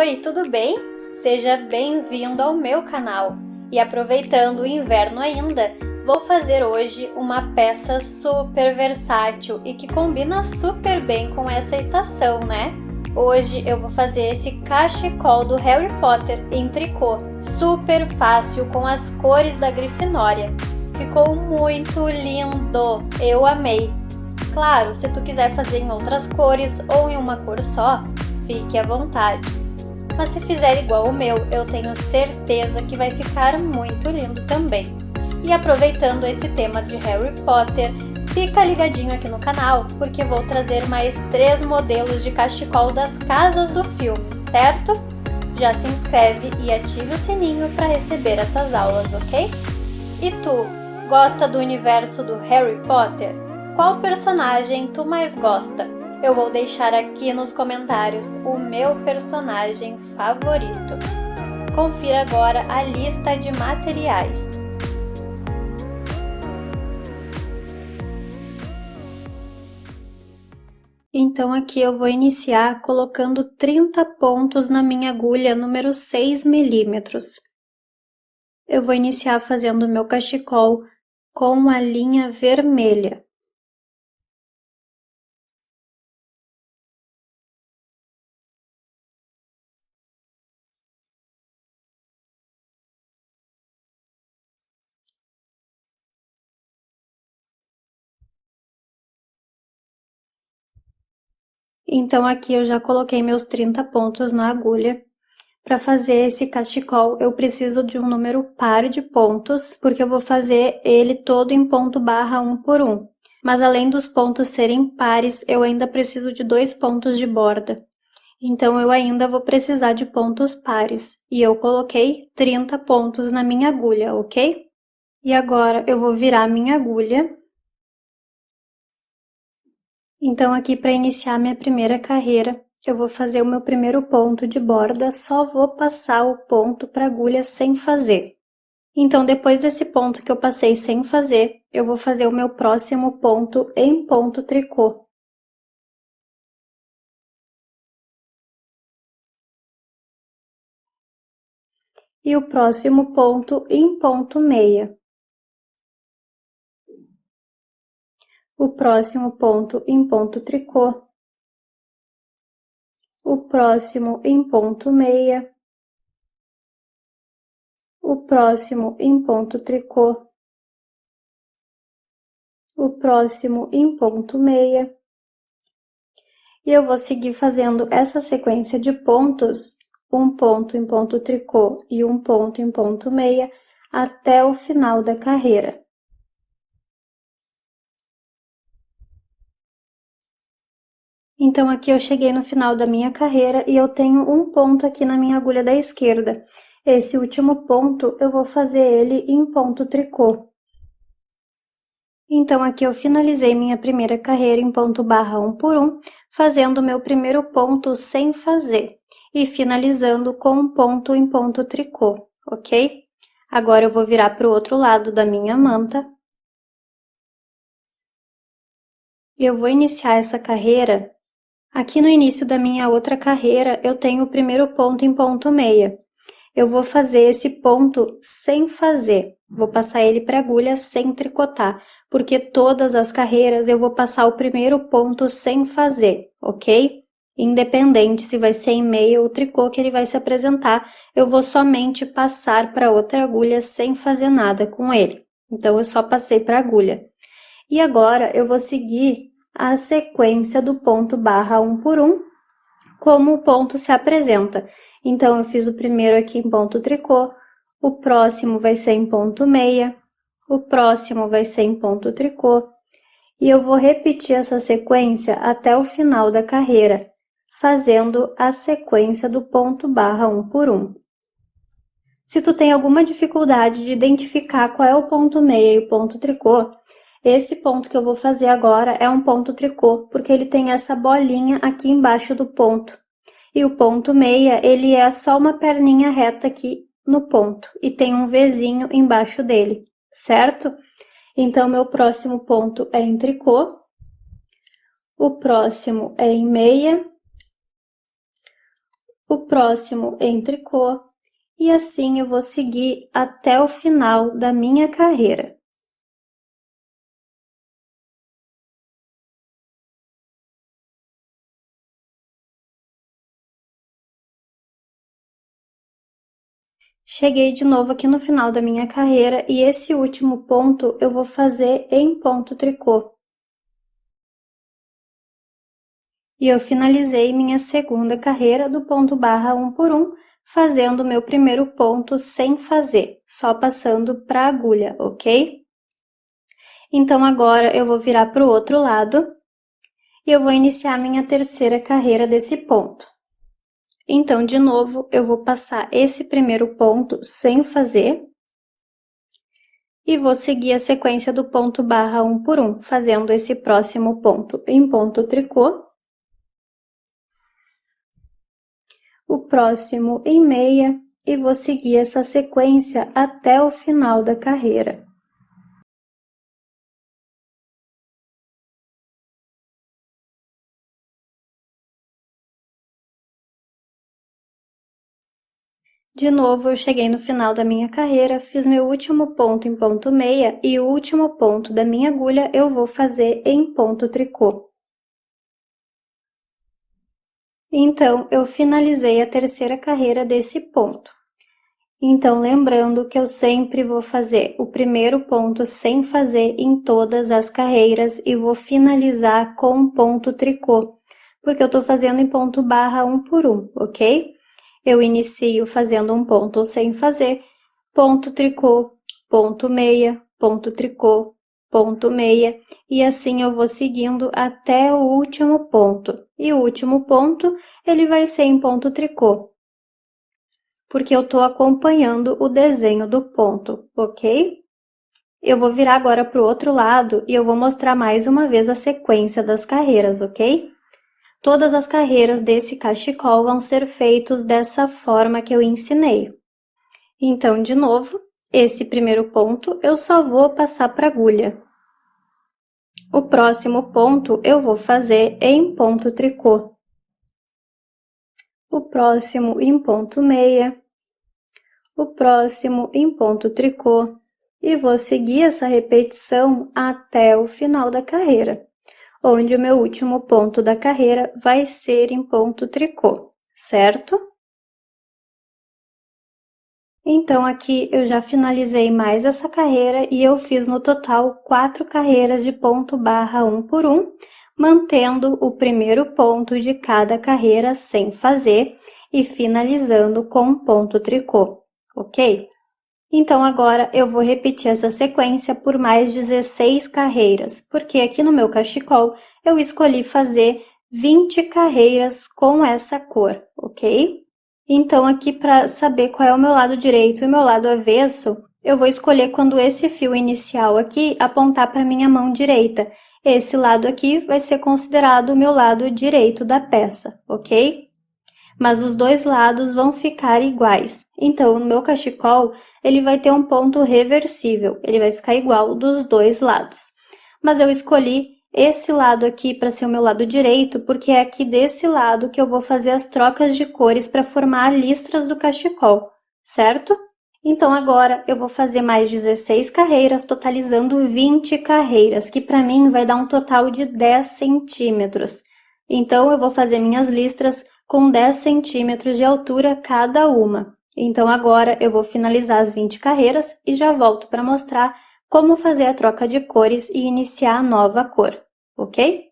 Oi, tudo bem? Seja bem-vindo ao meu canal. E aproveitando o inverno ainda, vou fazer hoje uma peça super versátil e que combina super bem com essa estação, né? Hoje eu vou fazer esse cachecol do Harry Potter em tricô, super fácil com as cores da Grifinória. Ficou muito lindo, eu amei! Claro, se tu quiser fazer em outras cores ou em uma cor só, fique à vontade. Mas se fizer igual o meu, eu tenho certeza que vai ficar muito lindo também. E aproveitando esse tema de Harry Potter, fica ligadinho aqui no canal, porque vou trazer mais 3 modelos de cachecol das casas do filme, certo? Já se inscreve e ative o sininho para receber essas aulas, ok? E tu, gosta do universo do Harry Potter? Qual personagem tu mais gosta? Eu vou deixar aqui nos comentários o meu personagem favorito. Confira agora a lista de materiais. Então aqui eu vou iniciar colocando 30 pontos na minha agulha número 6 milímetros. Eu vou iniciar fazendo o meu cachecol com a linha vermelha. Então aqui eu já coloquei meus 30 pontos na agulha. Para fazer esse cachecol, eu preciso de um número par de pontos, porque eu vou fazer ele todo em ponto barra 1 por 1. Mas além dos pontos serem pares, eu ainda preciso de 2 pontos de borda. Então eu ainda vou precisar de pontos pares. E eu coloquei 30 pontos na minha agulha, ok? E agora eu vou virar minha agulha. Então aqui para iniciar minha primeira carreira, eu vou fazer o meu primeiro ponto de borda, só vou passar o ponto para a agulha sem fazer. Então, depois desse ponto que eu passei sem fazer, eu vou fazer o meu próximo ponto em ponto tricô. E o próximo ponto em ponto meia. O próximo ponto em ponto tricô. O próximo em ponto meia. O próximo em ponto tricô. O próximo em ponto meia. E eu vou seguir fazendo essa sequência de pontos, um ponto em ponto tricô e um ponto em ponto meia, até o final da carreira. Então, aqui eu cheguei no final da minha carreira e eu tenho um ponto aqui na minha agulha da esquerda. Esse último ponto, eu vou fazer ele em ponto tricô. Então, aqui eu finalizei minha primeira carreira em ponto barra 1 por 1, fazendo o meu primeiro ponto sem fazer e finalizando com um ponto em ponto tricô, ok? Agora eu vou virar para o outro lado da minha manta. Eu vou iniciar essa carreira. Aqui no início da minha outra carreira, eu tenho o primeiro ponto em ponto meia. Eu vou fazer esse ponto sem fazer, vou passar ele para agulha sem tricotar, porque todas as carreiras eu vou passar o primeiro ponto sem fazer, ok? Independente se vai ser em meia ou tricô que ele vai se apresentar, eu vou somente passar para outra agulha sem fazer nada com ele. Então, eu só passei para agulha. E agora, eu vou seguir a sequência do ponto barra 1 por 1, como o ponto se apresenta. Então, eu fiz o primeiro aqui em ponto tricô, o próximo vai ser em ponto meia, o próximo vai ser em ponto tricô, e eu vou repetir essa sequência até o final da carreira, fazendo a sequência do ponto barra 1 por 1. Se tu tem alguma dificuldade de identificar qual é o ponto meia e o ponto tricô, esse ponto que eu vou fazer agora é um ponto tricô, porque ele tem essa bolinha aqui embaixo do ponto. E o ponto meia, ele é só uma perninha reta aqui no ponto, e tem um Vzinho embaixo dele, certo? Então, meu próximo ponto é em tricô, o próximo é em meia, o próximo em tricô, e assim eu vou seguir até o final da minha carreira. Cheguei de novo aqui no final da minha carreira e esse último ponto eu vou fazer em ponto tricô. E eu finalizei minha segunda carreira do ponto barra 1 por 1, fazendo o meu primeiro ponto sem fazer, só passando para a agulha, ok? Então, agora eu vou virar para o outro lado e eu vou iniciar minha terceira carreira desse ponto. Então, de novo, eu vou passar esse primeiro ponto sem fazer e vou seguir a sequência do ponto barra 1 por 1, fazendo esse próximo ponto em ponto tricô, o próximo em meia e vou seguir essa sequência até o final da carreira. De novo, eu cheguei no final da minha carreira, fiz meu último ponto em ponto meia e o último ponto da minha agulha eu vou fazer em ponto tricô. Então, eu finalizei a terceira carreira desse ponto. Então, lembrando que eu sempre vou fazer o primeiro ponto sem fazer em todas as carreiras e vou finalizar com um ponto tricô, porque eu tô fazendo em ponto barra 1 por 1, ok? Eu inicio fazendo um ponto sem fazer, ponto tricô, ponto meia, ponto tricô, ponto meia, e assim eu vou seguindo até o último ponto. E o último ponto, ele vai ser em ponto tricô, porque eu tô acompanhando o desenho do ponto, ok? Eu vou virar agora para o outro lado e eu vou mostrar mais uma vez a sequência das carreiras, ok? Todas as carreiras desse cachecol vão ser feitos dessa forma que eu ensinei. Então, de novo, esse primeiro ponto eu só vou passar para agulha. O próximo ponto eu vou fazer em ponto tricô. O próximo em ponto meia. O próximo em ponto tricô. E vou seguir essa repetição até o final da carreira, onde o meu último ponto da carreira vai ser em ponto tricô, certo? Então, aqui eu já finalizei mais essa carreira e eu fiz no total 4 carreiras de ponto barra 1 por 1, mantendo o primeiro ponto de cada carreira sem fazer e finalizando com um ponto tricô, ok? Então, agora eu vou repetir essa sequência por mais 16 carreiras, porque aqui no meu cachecol eu escolhi fazer 20 carreiras com essa cor, ok? Então, aqui para saber qual é o meu lado direito e o meu lado avesso, eu vou escolher quando esse fio inicial aqui apontar para minha mão direita. Esse lado aqui vai ser considerado o meu lado direito da peça, ok? Mas os dois lados vão ficar iguais. Então, no meu cachecol, ele vai ter um ponto reversível, ele vai ficar igual dos dois lados. Mas eu escolhi esse lado aqui para ser o meu lado direito, porque é aqui desse lado que eu vou fazer as trocas de cores para formar listras do cachecol, certo? Então, agora eu vou fazer mais 16 carreiras, totalizando 20 carreiras, que para mim vai dar um total de 10 centímetros. Então, eu vou fazer minhas listras com 10 centímetros de altura cada uma. Então, agora eu vou finalizar as 20 carreiras e já volto para mostrar como fazer a troca de cores e iniciar a nova cor, ok?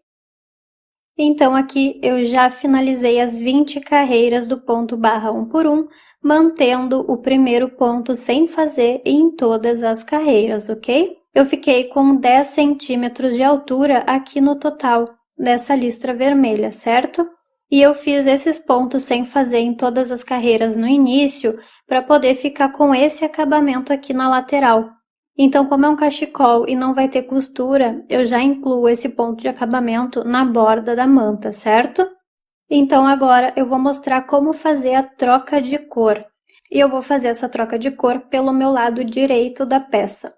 Então, aqui eu já finalizei as 20 carreiras do ponto barra 1 por 1, mantendo o primeiro ponto sem fazer em todas as carreiras, ok? Eu fiquei com 10 centímetros de altura aqui no total dessa listra vermelha, certo? E eu fiz esses pontos sem fazer em todas as carreiras no início, para poder ficar com esse acabamento aqui na lateral. Então, como é um cachecol e não vai ter costura, eu já incluo esse ponto de acabamento na borda da manta, certo? Então, agora eu vou mostrar como fazer a troca de cor. E eu vou fazer essa troca de cor pelo meu lado direito da peça.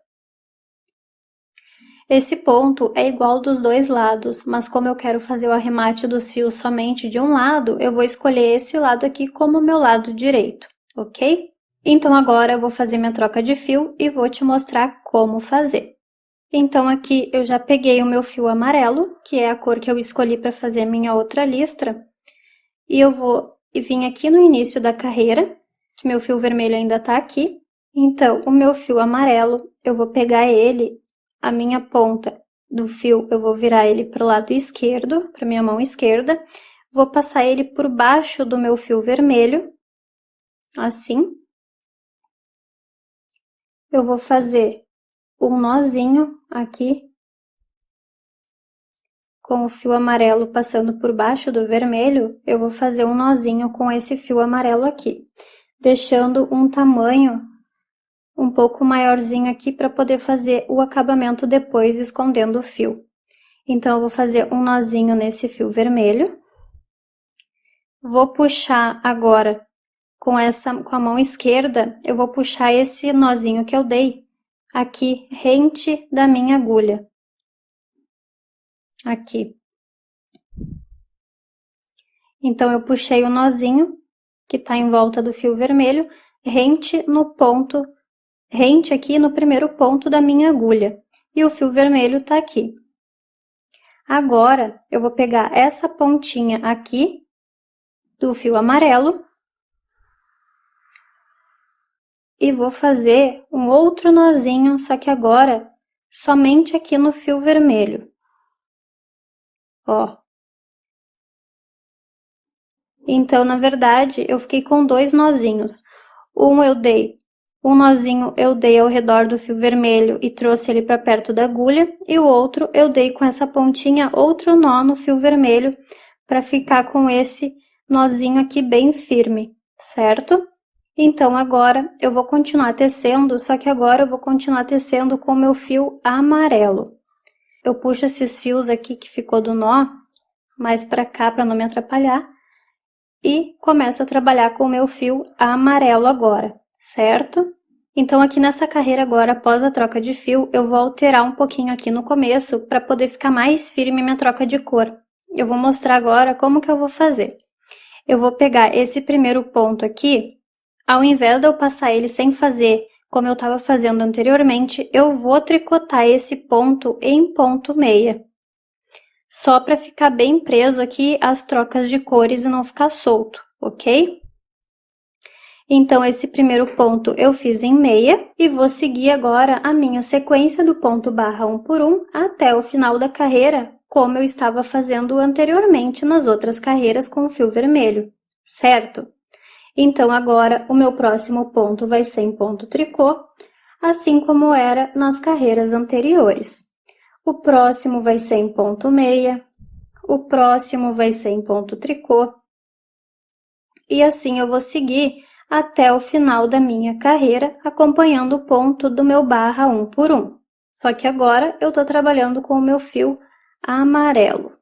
Esse ponto é igual dos dois lados, mas como eu quero fazer o arremate dos fios somente de um lado, eu vou escolher esse lado aqui como meu lado direito, ok? Então agora eu vou fazer minha troca de fio e vou te mostrar como fazer. Então aqui eu já peguei o meu fio amarelo, que é a cor que eu escolhi para fazer minha outra listra, e eu vou vir aqui no início da carreira, que meu fio vermelho ainda está aqui. Então, o meu fio amarelo, eu vou pegar ele, a minha ponta do fio, eu vou virar ele para o lado esquerdo, para minha mão esquerda, vou passar ele por baixo do meu fio vermelho, assim. Eu vou fazer um nozinho aqui, com o fio amarelo passando por baixo do vermelho, eu vou fazer um nozinho com esse fio amarelo aqui, deixando um tamanho um pouco maiorzinho aqui para poder fazer o acabamento depois, escondendo o fio. Então, eu vou fazer um nozinho nesse fio vermelho. Vou puxar agora com a mão esquerda, eu vou puxar esse nozinho que eu dei aqui, rente da minha agulha. Aqui. Então, eu puxei o nozinho, que tá em volta do fio vermelho, rente no ponto, rente aqui no primeiro ponto da minha agulha. E o fio vermelho tá aqui. Agora, eu vou pegar essa pontinha aqui do fio amarelo e vou fazer um outro nozinho, só que agora somente aqui no fio vermelho. Ó. Então, na verdade, eu fiquei com dois nozinhos. Um nozinho eu dei ao redor do fio vermelho e trouxe ele para perto da agulha, e o outro eu dei com essa pontinha outro nó no fio vermelho para ficar com esse nozinho aqui bem firme, certo? Então, agora eu vou continuar tecendo, só que agora eu vou continuar tecendo com o meu fio amarelo. Eu puxo esses fios aqui que ficou do nó mais para cá para não me atrapalhar e começo a trabalhar com o meu fio amarelo agora, certo? Então, aqui nessa carreira agora, após a troca de fio, eu vou alterar um pouquinho aqui no começo para poder ficar mais firme minha troca de cor. Eu vou mostrar agora como que eu vou fazer. Eu vou pegar esse primeiro ponto aqui, ao invés de eu passar ele sem fazer como eu estava fazendo anteriormente, eu vou tricotar esse ponto em ponto meia. Só para ficar bem preso aqui as trocas de cores e não ficar solto, ok? Então, esse primeiro ponto eu fiz em meia e vou seguir agora a minha sequência do ponto barra 1 por 1 até o final da carreira, como eu estava fazendo anteriormente nas outras carreiras com o fio vermelho, certo? Então, agora, o meu próximo ponto vai ser em ponto tricô, assim como era nas carreiras anteriores. O próximo vai ser em ponto meia, o próximo vai ser em ponto tricô, e assim eu vou seguir até o final da minha carreira, acompanhando o ponto do meu barra 1 por 1. Só que agora eu tô trabalhando com o meu fio amarelo.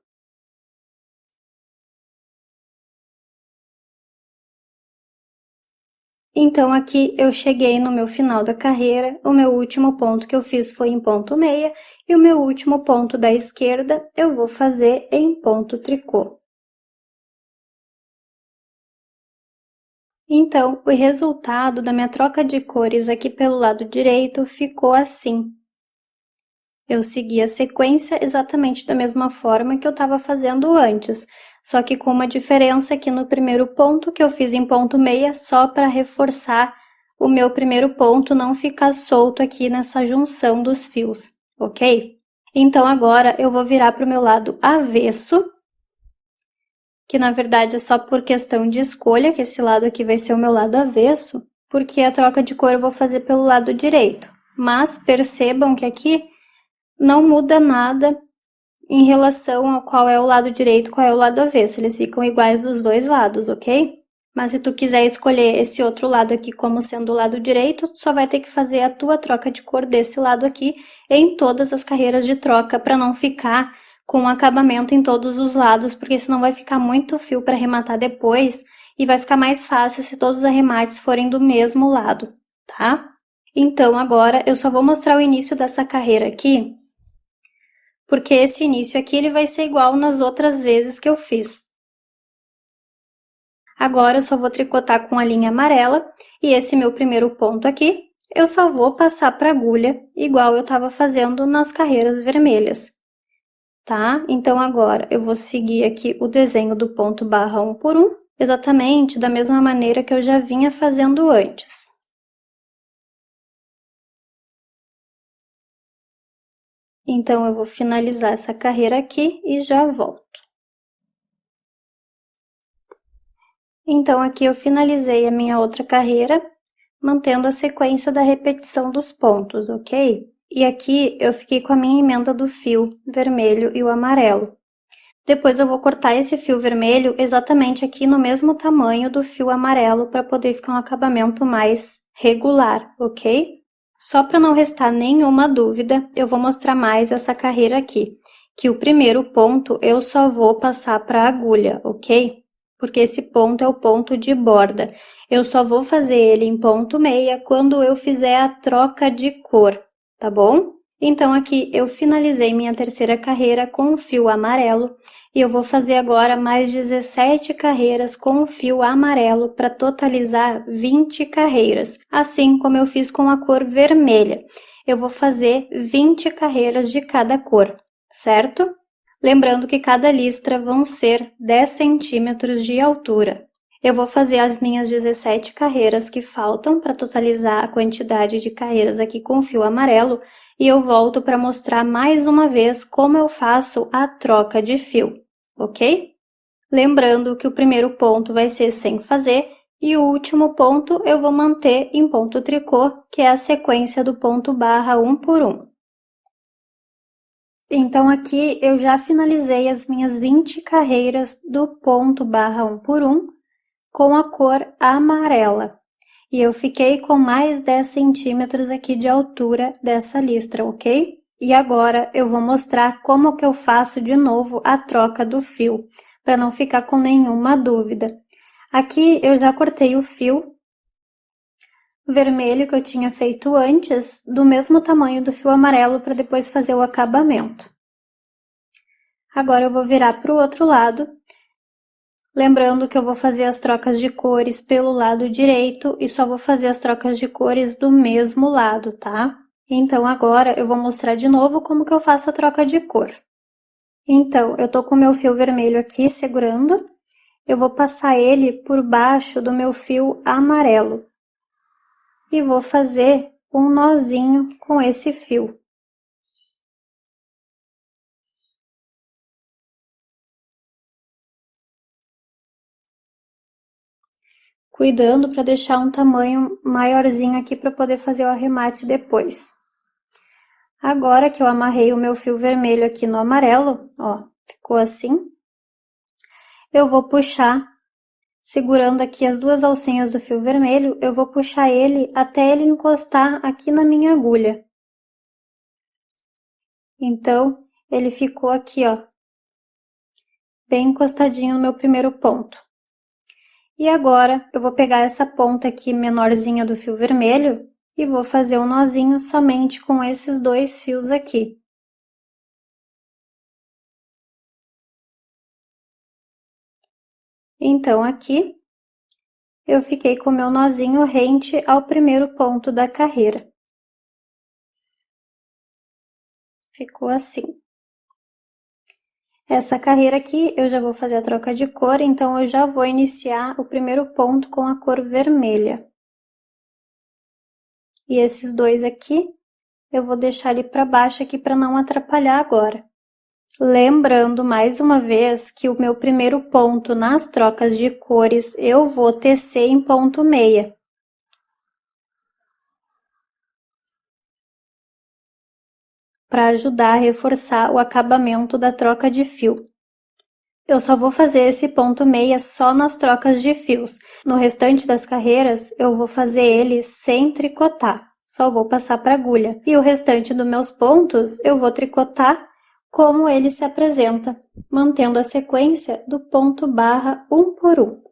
Então, aqui eu cheguei no meu final da carreira, o meu último ponto que eu fiz foi em ponto meia, e o meu último ponto da esquerda eu vou fazer em ponto tricô. Então, o resultado da minha troca de cores aqui pelo lado direito ficou assim. Eu segui a sequência exatamente da mesma forma que eu estava fazendo antes, só que com uma diferença aqui no primeiro ponto, que eu fiz em ponto meia, só para reforçar o meu primeiro ponto não ficar solto aqui nessa junção dos fios, ok? Então, agora eu vou virar para o meu lado avesso, que na verdade é só por questão de escolha, que esse lado aqui vai ser o meu lado avesso, porque a troca de cor eu vou fazer pelo lado direito. Mas percebam que aqui não muda nada em relação a qual é o lado direito e qual é o lado avesso. Eles ficam iguais dos dois lados, ok? Mas se tu quiser escolher esse outro lado aqui como sendo o lado direito, tu só vai ter que fazer a tua troca de cor desse lado aqui em todas as carreiras de troca, para não ficar com acabamento em todos os lados, porque senão vai ficar muito fio para arrematar depois e vai ficar mais fácil se todos os arremates forem do mesmo lado, tá? Então, agora eu só vou mostrar o início dessa carreira aqui, porque esse início aqui ele vai ser igual nas outras vezes que eu fiz. Agora eu só vou tricotar com a linha amarela e esse meu primeiro ponto aqui, eu só vou passar para agulha, igual eu estava fazendo nas carreiras vermelhas, tá? Então agora eu vou seguir aqui o desenho do ponto barra 1 por 1, exatamente da mesma maneira que eu já vinha fazendo antes. Então, eu vou finalizar essa carreira aqui e já volto. Então, aqui eu finalizei a minha outra carreira, mantendo a sequência da repetição dos pontos, ok? E aqui eu fiquei com a minha emenda do fio vermelho e o amarelo. Depois eu vou cortar esse fio vermelho exatamente aqui no mesmo tamanho do fio amarelo para poder ficar um acabamento mais regular, ok? Só para não restar nenhuma dúvida, eu vou mostrar mais essa carreira aqui, que o primeiro ponto eu só vou passar para a agulha, ok? Porque esse ponto é o ponto de borda. Eu só vou fazer ele em ponto meia quando eu fizer a troca de cor, tá bom? Então, aqui eu finalizei minha terceira carreira com o fio amarelo e eu vou fazer agora mais 17 carreiras com o fio amarelo para totalizar 20 carreiras, assim como eu fiz com a cor vermelha. Eu vou fazer 20 carreiras de cada cor, certo? Lembrando que cada listra vão ser 10 centímetros de altura. Eu vou fazer as minhas 17 carreiras que faltam para totalizar a quantidade de carreiras aqui com fio amarelo e eu volto para mostrar mais uma vez como eu faço a troca de fio, ok? Lembrando que o primeiro ponto vai ser sem fazer e o último ponto eu vou manter em ponto tricô, que é a sequência do ponto barra 1 por 1. Então, aqui eu já finalizei as minhas 20 carreiras do ponto barra 1 por 1 com a cor amarela. E eu fiquei com mais 10 centímetros aqui de altura dessa listra, ok? E agora eu vou mostrar como que eu faço de novo a troca do fio, para não ficar com nenhuma dúvida. Aqui eu já cortei o fio vermelho que eu tinha feito antes, do mesmo tamanho do fio amarelo, para depois fazer o acabamento. Agora eu vou virar para o outro lado, lembrando que eu vou fazer as trocas de cores pelo lado direito e só vou fazer as trocas de cores do mesmo lado, tá? Então, agora eu vou mostrar de novo como que eu faço a troca de cor. Então, eu tô com o meu fio vermelho aqui segurando, eu vou passar ele por baixo do meu fio amarelo e vou fazer um nozinho com esse fio. Cuidando para deixar um tamanho maiorzinho aqui para poder fazer o arremate depois. Agora que eu amarrei o meu fio vermelho aqui no amarelo, ó, ficou assim. Eu vou puxar, segurando aqui as duas alcinhas do fio vermelho, eu vou puxar ele até ele encostar aqui na minha agulha. Então, ele ficou aqui, ó, bem encostadinho no meu primeiro ponto. E agora, eu vou pegar essa ponta aqui menorzinha do fio vermelho e vou fazer um nozinho somente com esses dois fios aqui. Então, aqui, eu fiquei com o meu nozinho rente ao primeiro ponto da carreira. Ficou assim. Essa carreira aqui, eu já vou fazer a troca de cor, então eu já vou iniciar o primeiro ponto com a cor vermelha. E esses dois aqui, eu vou deixar ele para baixo aqui para não atrapalhar agora. Lembrando, mais uma vez, que o meu primeiro ponto nas trocas de cores, eu vou tecer em ponto meia. Para ajudar a reforçar o acabamento da troca de fio. Eu só vou fazer esse ponto meia só nas trocas de fios. No restante das carreiras, eu vou fazer ele sem tricotar. Só vou passar para agulha. E o restante dos meus pontos, eu vou tricotar como ele se apresenta, mantendo a sequência do ponto barra 1 por 1.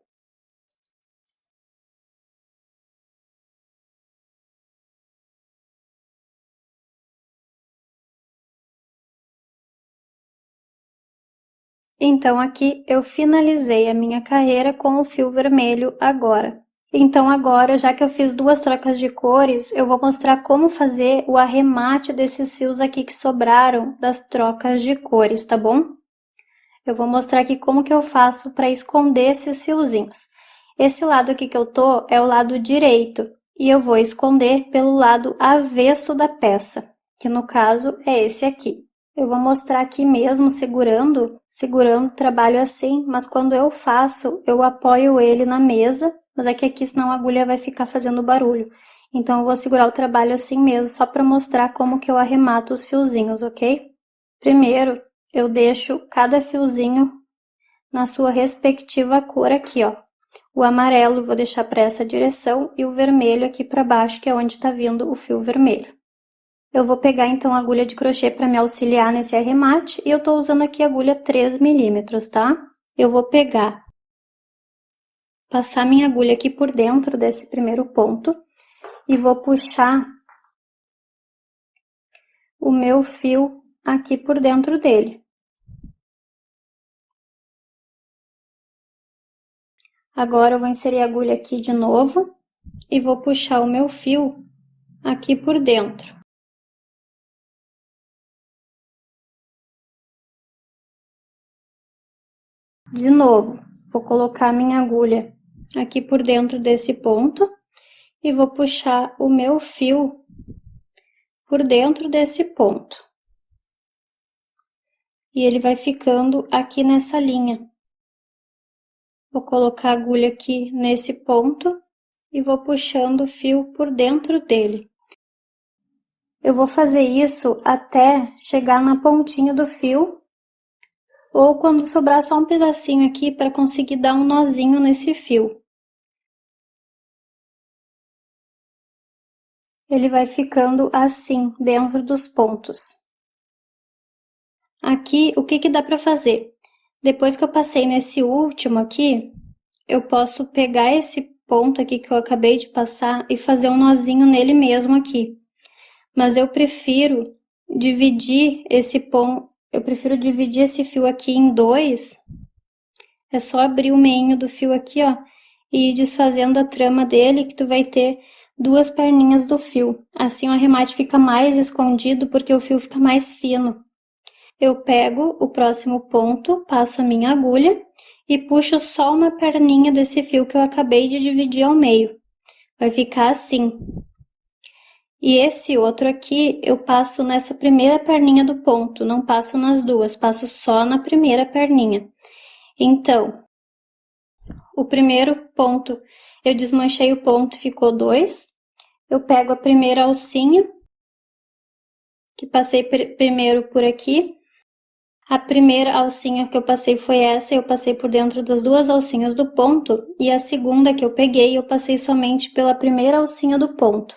Então, aqui eu finalizei a minha carreira com o fio vermelho agora. Então, agora, já que eu fiz duas trocas de cores, eu vou mostrar como fazer o arremate desses fios aqui que sobraram das trocas de cores, tá bom? Eu vou mostrar aqui como que eu faço para esconder esses fiozinhos. Esse lado aqui que eu tô é o lado direito, e eu vou esconder pelo lado avesso da peça, que no caso é esse aqui. Eu vou mostrar aqui mesmo segurando o trabalho assim, mas quando eu faço, eu apoio ele na mesa, mas é que aqui senão a agulha vai ficar fazendo barulho. Então eu vou segurar o trabalho assim mesmo, só para mostrar como que eu arremato os fiozinhos, ok? Primeiro, eu deixo cada fiozinho na sua respectiva cor aqui, ó. O amarelo vou deixar para essa direção e o vermelho aqui para baixo, que é onde tá vindo o fio vermelho. Eu vou pegar então a agulha de crochê para me auxiliar nesse arremate e eu tô usando aqui a agulha 3 milímetros, tá? Eu vou passar minha agulha aqui por dentro desse primeiro ponto e vou puxar o meu fio aqui por dentro dele. Agora eu vou inserir a agulha aqui de novo e vou puxar o meu fio aqui por dentro. De novo, vou colocar minha agulha aqui por dentro desse ponto e vou puxar o meu fio por dentro desse ponto. E ele vai ficando aqui nessa linha. Vou colocar a agulha aqui nesse ponto e vou puxando o fio por dentro dele. Eu vou fazer isso até chegar na pontinha do fio, ou quando sobrar só um pedacinho aqui para conseguir dar um nozinho nesse fio. Ele vai ficando assim, dentro dos pontos. Aqui, o que que dá para fazer? Depois que eu passei nesse último aqui, eu posso pegar esse ponto aqui que eu acabei de passar e fazer um nozinho nele mesmo aqui. Mas eu prefiro dividir esse ponto, eu prefiro dividir esse fio aqui em dois. É só abrir o meinho do fio aqui, ó, e ir desfazendo a trama dele, que tu vai ter duas perninhas do fio. Assim o arremate fica mais escondido, porque o fio fica mais fino. Eu pego o próximo ponto, passo a minha agulha e puxo só uma perninha desse fio que eu acabei de dividir ao meio. Vai ficar assim. E esse outro aqui, eu passo nessa primeira perninha do ponto, não passo nas duas, passo só na primeira perninha. Então, o primeiro ponto, eu desmanchei o ponto, ficou 2. Eu pego a primeira alcinha, que passei primeiro por aqui. A primeira alcinha que eu passei foi essa, eu passei por dentro das duas alcinhas do ponto, e a segunda que eu peguei, eu passei somente pela primeira alcinha do ponto.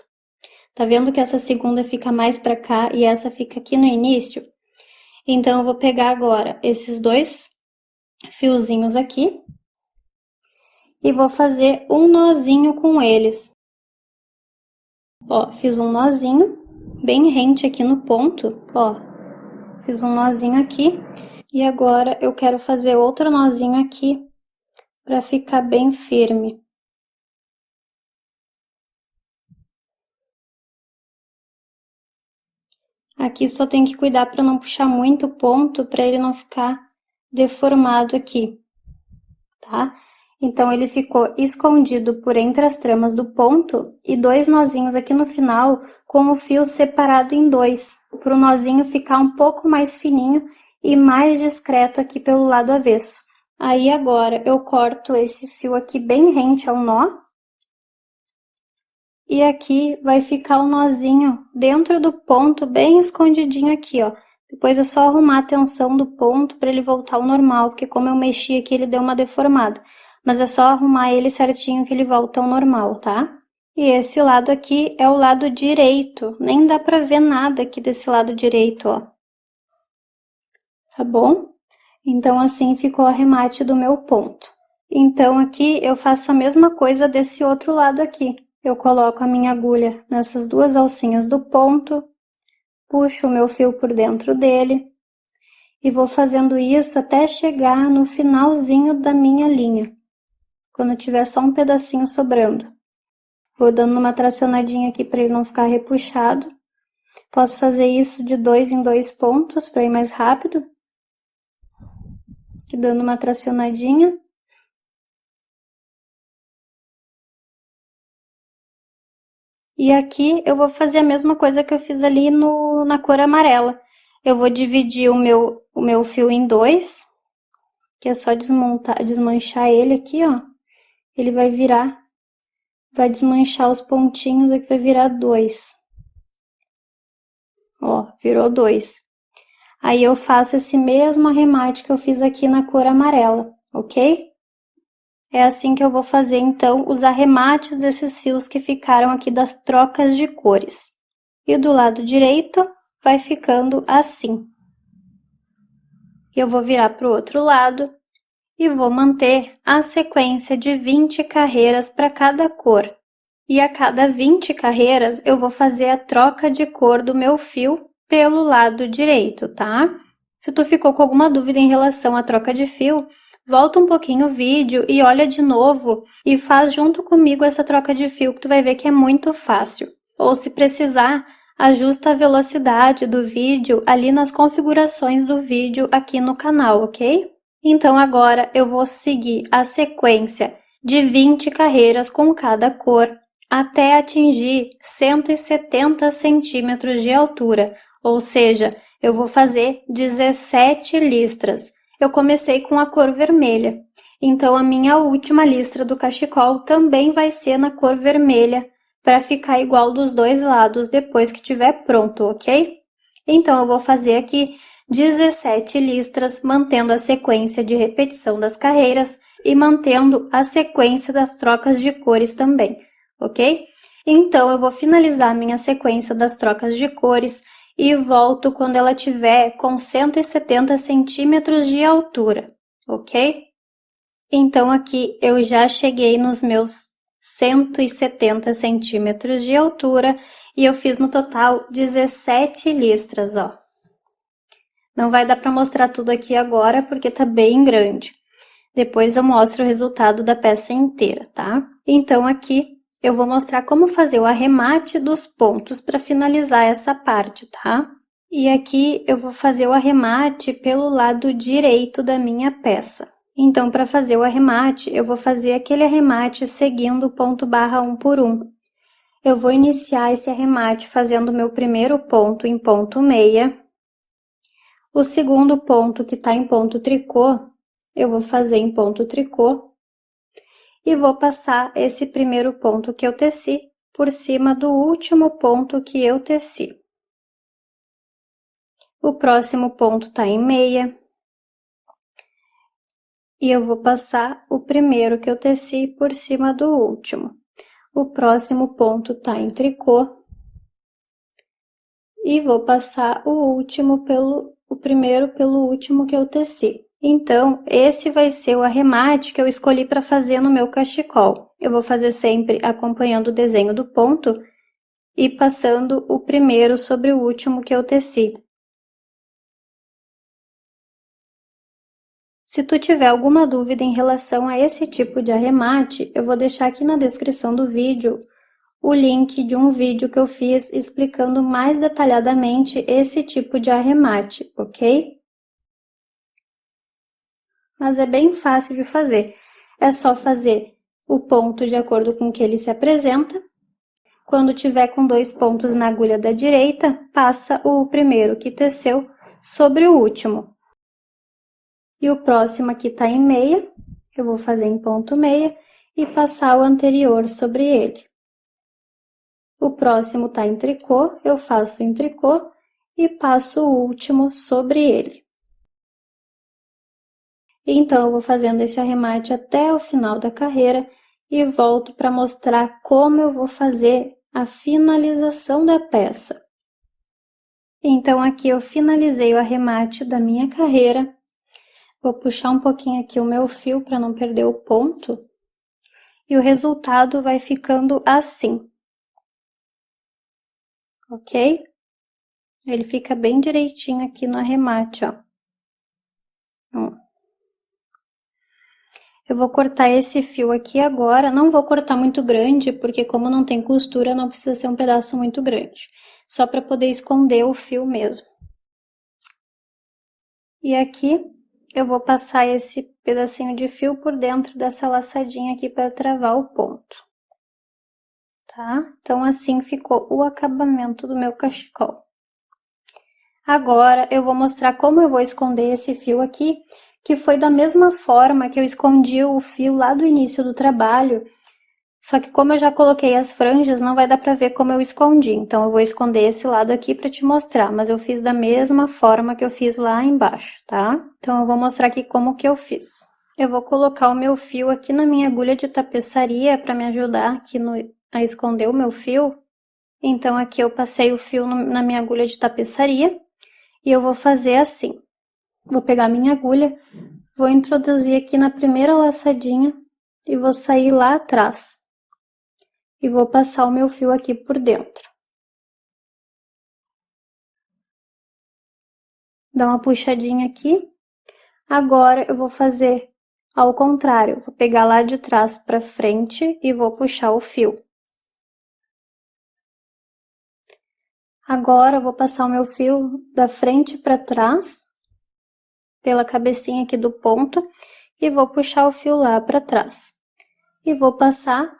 Tá vendo que essa segunda fica mais pra cá e essa fica aqui no início? Então, eu vou pegar agora esses dois fiozinhos aqui e vou fazer um nozinho com eles. Ó, fiz um nozinho bem rente aqui no ponto, ó. Fiz um nozinho aqui e agora eu quero fazer outro nozinho aqui para ficar bem firme. Aqui só tem que cuidar para não puxar muito o ponto, para ele não ficar deformado aqui, tá? Então, ele ficou escondido por entre as tramas do ponto e dois nozinhos aqui no final com o fio separado em dois, para o nozinho ficar um pouco mais fininho e mais discreto aqui pelo lado avesso. Aí, agora, eu corto esse fio aqui bem rente ao nó. E aqui vai ficar o nozinho dentro do ponto, bem escondidinho aqui, ó. Depois é só arrumar a tensão do ponto para ele voltar ao normal, porque como eu mexi aqui, ele deu uma deformada. Mas é só arrumar ele certinho que ele volta ao normal, tá? E esse lado aqui é o lado direito, nem dá pra ver nada aqui desse lado direito, ó. Tá bom? Então, assim ficou o arremate do meu ponto. Então, aqui eu faço a mesma coisa desse outro lado aqui. Eu coloco a minha agulha nessas duas alcinhas do ponto, puxo o meu fio por dentro dele E vou fazendo isso até chegar no finalzinho da minha linha, quando tiver só um pedacinho sobrando. Vou dando uma tracionadinha aqui para ele não ficar repuxado. Posso fazer isso de 2 em 2 pontos para ir mais rápido. Aqui dando uma tracionadinha. E aqui eu vou fazer a mesma coisa que eu fiz ali na cor amarela. Eu vou dividir o meu fio em 2, que é só desmanchar ele aqui, ó. Ele vai desmanchar os pontinhos aqui, vai virar 2. Ó, virou 2. Aí eu faço esse mesmo arremate que eu fiz aqui na cor amarela, ok? É assim que eu vou fazer, então, os arremates desses fios que ficaram aqui das trocas de cores. E do lado direito, vai ficando assim. Eu vou virar para o outro lado e vou manter a sequência de 20 carreiras para cada cor. E a cada 20 carreiras, eu vou fazer a troca de cor do meu fio pelo lado direito, tá? Se tu ficou com alguma dúvida em relação à troca de fio, volta um pouquinho o vídeo e olha de novo e faz junto comigo essa troca de fio, que tu vai ver que é muito fácil. Ou se precisar, ajusta a velocidade do vídeo ali nas configurações do vídeo aqui no canal, ok? Então agora eu vou seguir a sequência de 20 carreiras com cada cor até atingir 170 centímetros de altura, ou seja, eu vou fazer 17 listras. Eu comecei com a cor vermelha, então a minha última listra do cachecol também vai ser na cor vermelha, para ficar igual dos dois lados depois que estiver pronto, ok? Então eu vou fazer aqui 17 listras, mantendo a sequência de repetição das carreiras e mantendo a sequência das trocas de cores também, ok? Então, eu vou finalizar a minha sequência das trocas de cores e volto quando ela tiver com 170 centímetros de altura, ok? Então, aqui eu já cheguei nos meus 170 centímetros de altura e eu fiz no total 17 listras, ó. Não vai dar para mostrar tudo aqui agora porque tá bem grande. Depois eu mostro o resultado da peça inteira, tá? Então, aqui eu vou mostrar como fazer o arremate dos pontos para finalizar essa parte, tá? E aqui eu vou fazer o arremate pelo lado direito da minha peça. Então, para fazer o arremate, eu vou fazer aquele arremate seguindo o ponto barra 1 por 1. Eu vou iniciar esse arremate fazendo o meu primeiro ponto em ponto meia. O segundo ponto, que está em ponto tricô, eu vou fazer em ponto tricô. E vou passar esse primeiro ponto que eu teci por cima do último ponto que eu teci. O próximo ponto tá em meia. E eu vou passar o primeiro que eu teci por cima do último. O próximo ponto tá em tricô. E vou passar o primeiro pelo último que eu teci. Então, esse vai ser o arremate que eu escolhi para fazer no meu cachecol. Eu vou fazer sempre acompanhando o desenho do ponto e passando o primeiro sobre o último que eu teci. Se tu tiver alguma dúvida em relação a esse tipo de arremate, eu vou deixar aqui na descrição do vídeo o link de um vídeo que eu fiz explicando mais detalhadamente esse tipo de arremate, ok? Mas é bem fácil de fazer. É só fazer o ponto de acordo com o que ele se apresenta. Quando tiver com 2 pontos na agulha da direita, passa o primeiro que teceu sobre o último. E o próximo aqui tá em meia, eu vou fazer em ponto meia e passar o anterior sobre ele. O próximo tá em tricô, eu faço em tricô e passo o último sobre ele. Então, eu vou fazendo esse arremate até o final da carreira e volto para mostrar como eu vou fazer a finalização da peça. Então, aqui eu finalizei o arremate da minha carreira. Vou puxar um pouquinho aqui o meu fio para não perder o ponto. E o resultado vai ficando assim. Ok? Ele fica bem direitinho aqui no arremate, ó. Ó. Eu vou cortar esse fio aqui agora, não vou cortar muito grande, porque como não tem costura, não precisa ser um pedaço muito grande. Só para poder esconder o fio mesmo. E aqui, eu vou passar esse pedacinho de fio por dentro dessa laçadinha aqui para travar o ponto. Tá? Então, assim ficou o acabamento do meu cachecol. Agora, eu vou mostrar como eu vou esconder esse fio aqui, que foi da mesma forma que eu escondi o fio lá do início do trabalho, só que como eu já coloquei as franjas, não vai dar pra ver como eu escondi, então eu vou esconder esse lado aqui pra te mostrar, mas eu fiz da mesma forma que eu fiz lá embaixo, tá? Então eu vou mostrar aqui como que eu fiz. Eu vou colocar o meu fio aqui na minha agulha de tapeçaria pra me ajudar aqui a esconder o meu fio. Então aqui eu passei o fio na minha agulha de tapeçaria. E eu vou fazer assim, vou pegar minha agulha, vou introduzir aqui na primeira laçadinha e vou sair lá atrás. E vou passar o meu fio aqui por dentro. Dá uma puxadinha aqui. Agora eu vou fazer ao contrário, vou pegar lá de trás pra frente e vou puxar o fio. Agora eu vou passar o meu fio da frente pra trás, pela cabecinha aqui do ponto, e vou puxar o fio lá pra trás. E vou passar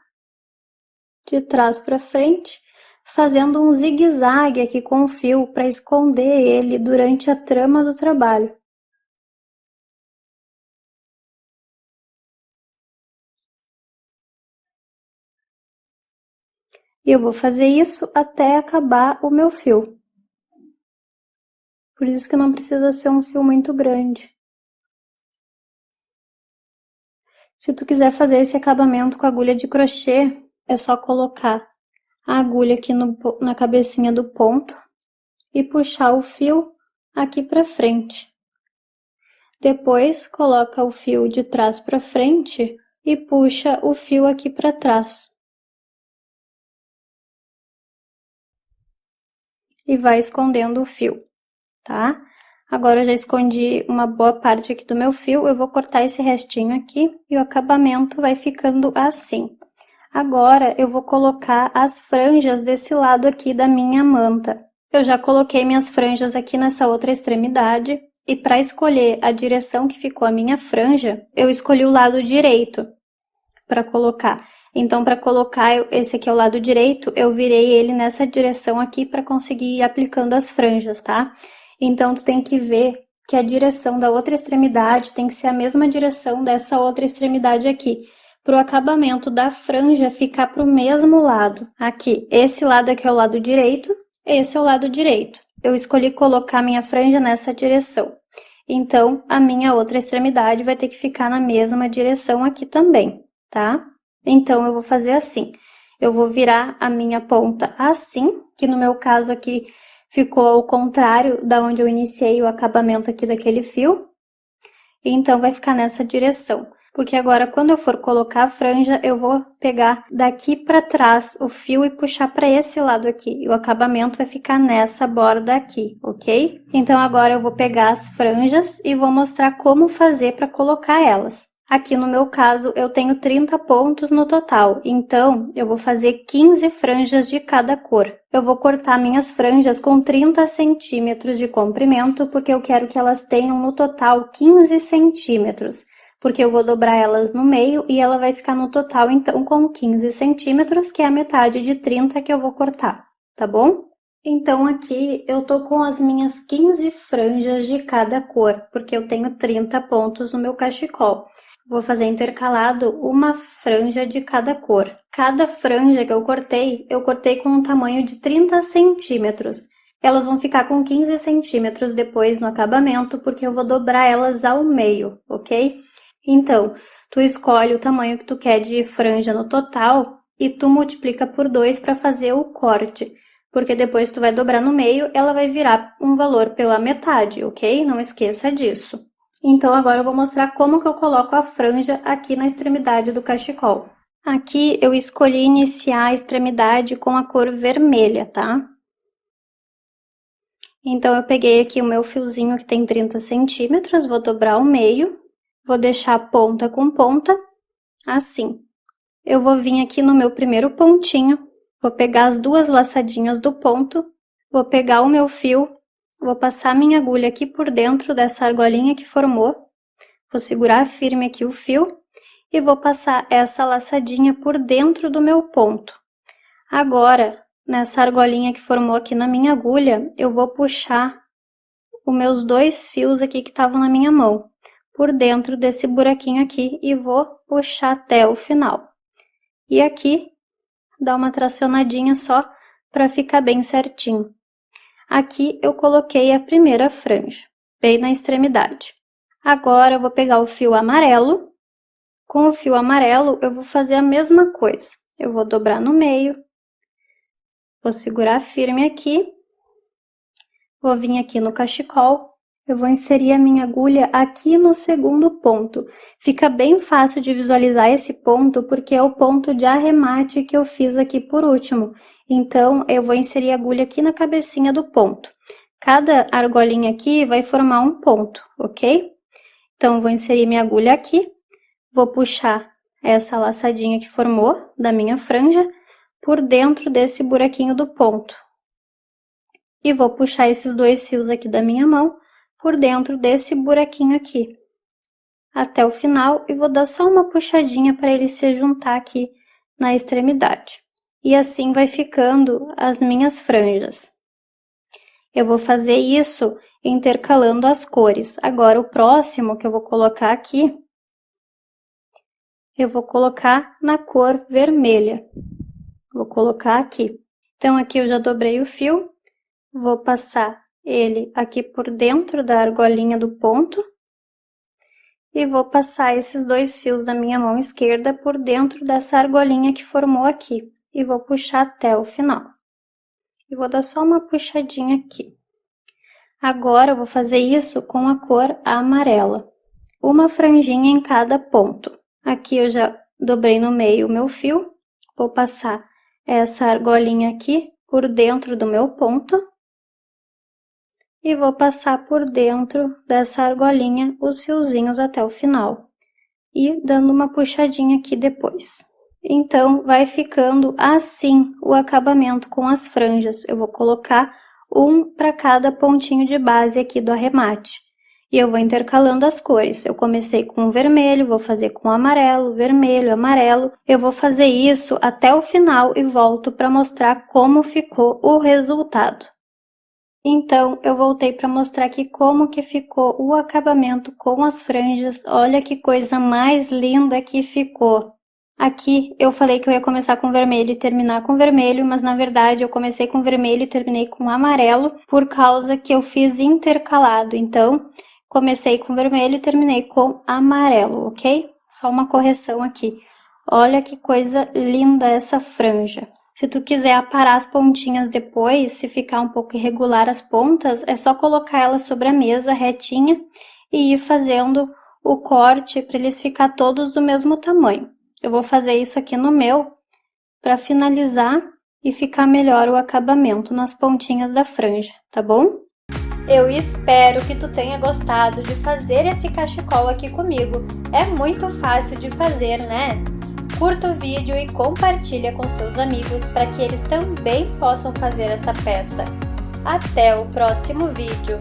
de trás para frente, fazendo um zigue-zague aqui com o fio para esconder ele durante a trama do trabalho. E eu vou fazer isso até acabar o meu fio. Por isso que não precisa ser um fio muito grande. Se tu quiser fazer esse acabamento com agulha de crochê, é só colocar a agulha aqui na cabecinha do ponto e puxar o fio aqui para frente. Depois, coloca o fio de trás para frente e puxa o fio aqui para trás. E vai escondendo o fio, tá? Agora eu já escondi uma boa parte aqui do meu fio, eu vou cortar esse restinho aqui e o acabamento vai ficando assim. Agora eu vou colocar as franjas desse lado aqui da minha manta. Eu já coloquei minhas franjas aqui nessa outra extremidade e para escolher a direção que ficou a minha franja, eu escolhi o lado direito para colocar. Então, para colocar esse aqui é o lado direito, eu virei ele nessa direção aqui para conseguir ir aplicando as franjas, tá? Então, tu tem que ver que a direção da outra extremidade tem que ser a mesma direção dessa outra extremidade aqui, para o acabamento da franja ficar para o mesmo lado. Aqui, esse lado aqui é o lado direito, esse é o lado direito. Eu escolhi colocar minha franja nessa direção. Então, a minha outra extremidade vai ter que ficar na mesma direção aqui também, tá? Então, eu vou fazer assim. Eu vou virar a minha ponta assim, que no meu caso aqui ficou ao contrário da onde eu iniciei o acabamento aqui daquele fio. Então, vai ficar nessa direção. Porque agora, quando eu for colocar a franja, eu vou pegar daqui para trás o fio e puxar para esse lado aqui. E o acabamento vai ficar nessa borda aqui, ok? Então, agora eu vou pegar as franjas e vou mostrar como fazer para colocar elas. Aqui no meu caso, eu tenho 30 pontos no total, então eu vou fazer 15 franjas de cada cor. Eu vou cortar minhas franjas com 30 centímetros de comprimento, porque eu quero que elas tenham no total 15 centímetros. Porque eu vou dobrar elas no meio e ela vai ficar no total, então, com 15 centímetros, que é a metade de 30 que eu vou cortar, tá bom? Então, aqui eu tô com as minhas 15 franjas de cada cor, porque eu tenho 30 pontos no meu cachecol. Vou fazer intercalado uma franja de cada cor. Cada franja que eu cortei com um tamanho de 30 centímetros. Elas vão ficar com 15 centímetros depois no acabamento, porque eu vou dobrar elas ao meio, ok? Então, tu escolhe o tamanho que tu quer de franja no total e tu multiplica por 2 para fazer o corte. Porque depois tu vai dobrar no meio, ela vai virar um valor pela metade, ok? Não esqueça disso. Então, agora eu vou mostrar como que eu coloco a franja aqui na extremidade do cachecol. Aqui eu escolhi iniciar a extremidade com a cor vermelha, tá? Então, eu peguei aqui o meu fiozinho que tem 30 centímetros, vou dobrar ao meio, vou deixar ponta com ponta, assim. Eu vou vir aqui no meu primeiro pontinho, vou pegar as duas laçadinhas do ponto, vou pegar o meu fio, vou passar minha agulha aqui por dentro dessa argolinha que formou, vou segurar firme aqui o fio e vou passar essa laçadinha por dentro do meu ponto. Agora, nessa argolinha que formou aqui na minha agulha, eu vou puxar os meus 2 fios aqui que estavam na minha mão, por dentro desse buraquinho aqui e vou puxar até o final. E aqui, dá uma tracionadinha só para ficar bem certinho. Aqui eu coloquei a primeira franja, bem na extremidade. Agora eu vou pegar o fio amarelo. Com o fio amarelo eu vou fazer a mesma coisa. Eu vou dobrar no meio. Vou segurar firme aqui, vou vir aqui no cachecol, eu vou inserir a minha agulha aqui no segundo ponto. Fica bem fácil de visualizar esse ponto, porque é o ponto de arremate que eu fiz aqui por último. Então, eu vou inserir a agulha aqui na cabecinha do ponto. Cada argolinha aqui vai formar um ponto, ok? Então, eu vou inserir minha agulha aqui, vou puxar essa laçadinha que formou da minha franja, por dentro desse buraquinho do ponto. E vou puxar esses 2 fios aqui da minha mão por dentro desse buraquinho aqui, até o final, e vou dar só uma puxadinha para ele se juntar aqui na extremidade. E assim vai ficando as minhas franjas. Eu vou fazer isso intercalando as cores. Agora, o próximo que eu vou colocar aqui, eu vou colocar na cor vermelha. Vou colocar aqui. Então, aqui eu já dobrei o fio, vou passar ele aqui por dentro da argolinha do ponto e vou passar esses 2 fios da minha mão esquerda por dentro dessa argolinha que formou aqui e vou puxar até o final. E vou dar só uma puxadinha aqui. Agora, eu vou fazer isso com a cor amarela. Uma franjinha em cada ponto. Aqui eu já dobrei no meio o meu fio, vou passar essa argolinha aqui por dentro do meu ponto e vou passar por dentro dessa argolinha os fiozinhos até o final e dando uma puxadinha aqui depois. Então, vai ficando assim o acabamento com as franjas. Eu vou colocar um para cada pontinho de base aqui do arremate. E eu vou intercalando as cores. Eu comecei com o vermelho, vou fazer com o amarelo, vermelho, amarelo. Eu vou fazer isso até o final e volto para mostrar como ficou o resultado. Então, eu voltei para mostrar aqui como que ficou o acabamento com as franjas. Olha que coisa mais linda que ficou. Aqui eu falei que eu ia começar com vermelho e terminar com vermelho, mas na verdade eu comecei com vermelho e terminei com amarelo por causa que eu fiz intercalado. Então, comecei com vermelho e terminei com amarelo, ok? Só uma correção aqui. Olha que coisa linda essa franja. Se tu quiser aparar as pontinhas depois, se ficar um pouco irregular as pontas, é só colocar elas sobre a mesa retinha e ir fazendo o corte para eles ficar todos do mesmo tamanho. Eu vou fazer isso aqui no meu para finalizar e ficar melhor o acabamento nas pontinhas da franja, tá bom? Eu espero que tu tenha gostado de fazer esse cachecol aqui comigo. É muito fácil de fazer, né? Curta o vídeo e compartilha com seus amigos para que eles também possam fazer essa peça. Até o próximo vídeo!